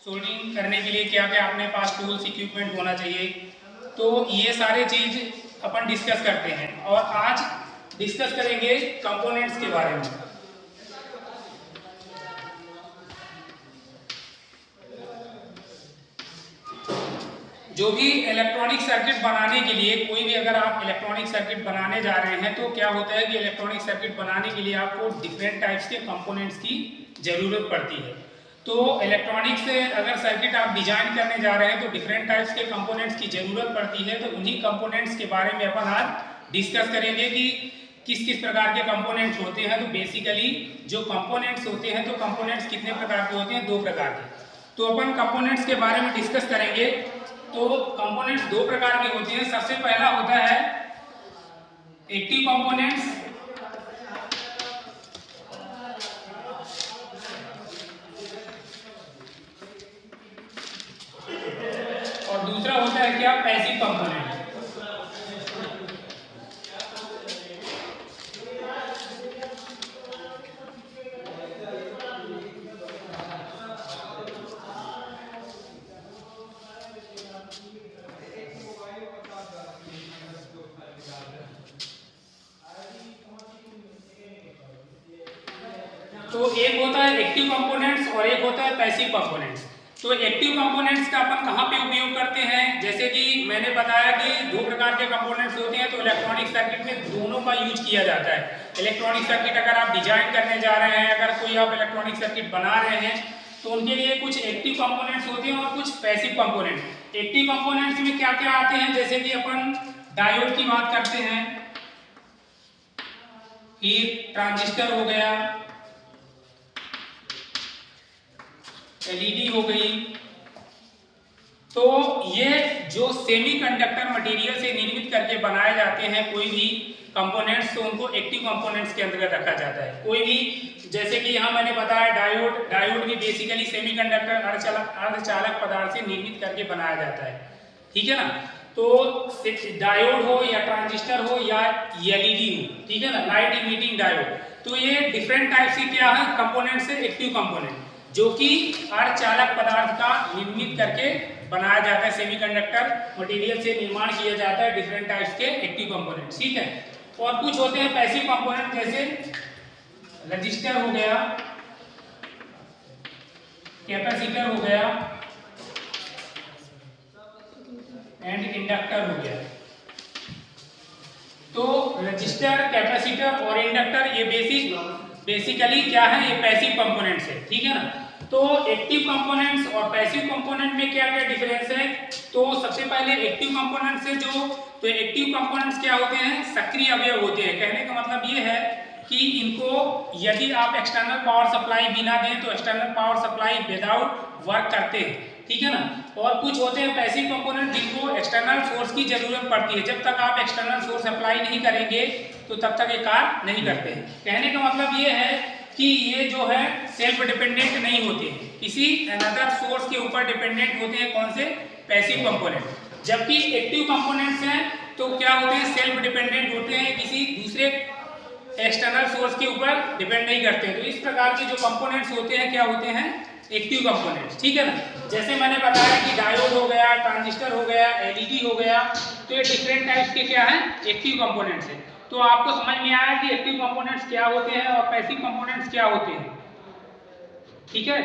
Soldering करने के लिए क्या क्या अपने पास टूल्स इक्विपमेंट होना चाहिए, तो ये सारे चीज अपन डिस्कस करते हैं। और आज डिस्कस करेंगे कंपोनेंट्स के बारे में। जो भी इलेक्ट्रॉनिक सर्किट बनाने के लिए, कोई भी अगर आप इलेक्ट्रॉनिक सर्किट बनाने जा रहे हैं तो क्या होता है कि इलेक्ट्रॉनिक सर्किट बनाने के लिए आपको डिफरेंट टाइप्स के कंपोनेंट्स की जरूरत पड़ती है। तो इलेक्ट्रॉनिक्स से अगर सर्किट आप डिजाइन करने जा रहे हैं तो डिफरेंट टाइप्स के कंपोनेंट्स की जरूरत पड़ती है। तो उन्हीं कंपोनेंट्स के बारे में अपन आज डिस्कस करेंगे कि किस किस प्रकार के कंपोनेंट्स होते हैं। तो बेसिकली जो कंपोनेंट्स होते हैं, तो कंपोनेंट्स कितने प्रकार के होते हैं? 2 प्रकार के। तो अपन कंपोनेंट्स के बारे में डिस्कस करेंगे। तो कंपोनेंट्स 2 प्रकार के होते हैं। सबसे पहला होता है एक्टिव कंपोनेंट्स, और दूसरा होता है क्या? Passive component. तो एक होता है एक्टिव कंपोनेंट्स और एक होता है पैसिव कंपोनेंट्स। तो एक्टिव कंपोनेंट्स का अपन कहाँ पे उपयोग करते हैं? जैसे कि मैंने बताया कि 2 प्रकार के कंपोनेंट्स होते हैं। तो इलेक्ट्रॉनिक सर्किट में दोनों का यूज किया जाता है। इलेक्ट्रॉनिक सर्किट अगर आप डिजाइन करने जा रहे हैं, अगर कोई आप इलेक्ट्रॉनिक सर्किट बना रहे हैं, तो उनके लिए कुछ एक्टिव कंपोनेंट्स होते हैं और कुछ पैसिव कंपोनेंट। एक्टिव कंपोनेंट्स में क्या क्या आते हैं? जैसे कि अपन डायोड की बात करते हैं, एक ट्रांजिस्टर हो गया, एलईडी हो गई। तो ये जो सेमीकंडक्टर मटेरियल से निर्मित करके बनाए जाते हैं कोई भी कंपोनेंट्स, तो उनको एक्टिव कंपोनेंट्स के अंतर्गत रखा जाता है। कोई भी, जैसे कि यहाँ मैंने बताया डायोड भी बेसिकली सेमीकंडक्टर अर्धचालक पदार्थ से निर्मित करके बनाया जाता है। ठीक है ना? तो डायोड हो या ट्रांजिस्टर हो या एलईडी हो, ठीक है ना, लाइट इमिटिंग डायोड, तो ये डिफरेंट टाइप से क्या है? कंपोनेंट्स है, एक्टिव कंपोनेंट, जो कि अर्धचालक पदार्थ का निर्मित करके बनाया जाता है। सेमीकंडक्टर मटेरियल से निर्माण किया जाता है डिफरेंट टाइप्स के एक्टिव कंपोनेंट्स। ठीक है। और कुछ होते हैं पैसिव कंपोनेंट, जैसे रजिस्टर हो गया, कैपेसिटर हो गया एंड इंडक्टर हो गया। तो रजिस्टर, कैपेसिटर और इंडक्टर ये बेसिकली क्या है? ये पैसिव कंपोनेंट्स है। ठीक है ना? तो एक्टिव कंपोनेंट्स और पैसिव कंपोनेंट में क्या क्या डिफरेंस है? तो सबसे पहले एक्टिव कंपोनेंट्स से तो एक्टिव कंपोनेंट्स क्या होते हैं? सक्रिय अवयव होते हैं। कहने का मतलब ये है कि इनको यदि आप एक्सटर्नल पावर सप्लाई बिना दें तो external power supply without work करते हैं। ठीक है ना? और कुछ होते हैं पैसिव कंपोनेंट जिनको एक्सटर्नल सोर्स की जरूरत पड़ती है। जब तक आप एक्सटर्नल सोर्स अप्लाई नहीं करेंगे तो तब तक ये कार्य नहीं करते हैं। कहने का मतलब ये है कि ये जो है सेल्फ डिपेंडेंट नहीं होते हैं, किसी अनदर सोर्स के ऊपर डिपेंडेंट होते हैं। कौन से? Passive component. जबकि एक्टिव कंपोनेंट्स हैं तो क्या होते हैं? सेल्फ डिपेंडेंट होते हैं, किसी दूसरे एक्सटर्नल सोर्स के ऊपर डिपेंड नहीं करते हैं। तो इस प्रकार के जो कंपोनेंट्स होते हैं क्या होते हैं? Active components. ठीक है ना? जैसे मैंने बताया कि डायोड हो गया, ट्रांजिस्टर हो गया, एलईडी हो गया, तो ये डिफरेंट टाइप्स के क्या है? एक्टिव कंपोनेंट्स है। तो आपको समझ में आया कि एक्टिव कंपोनेंट्स क्या होते हैं और पैसिव कंपोनेंट्स क्या होते हैं। ठीक है।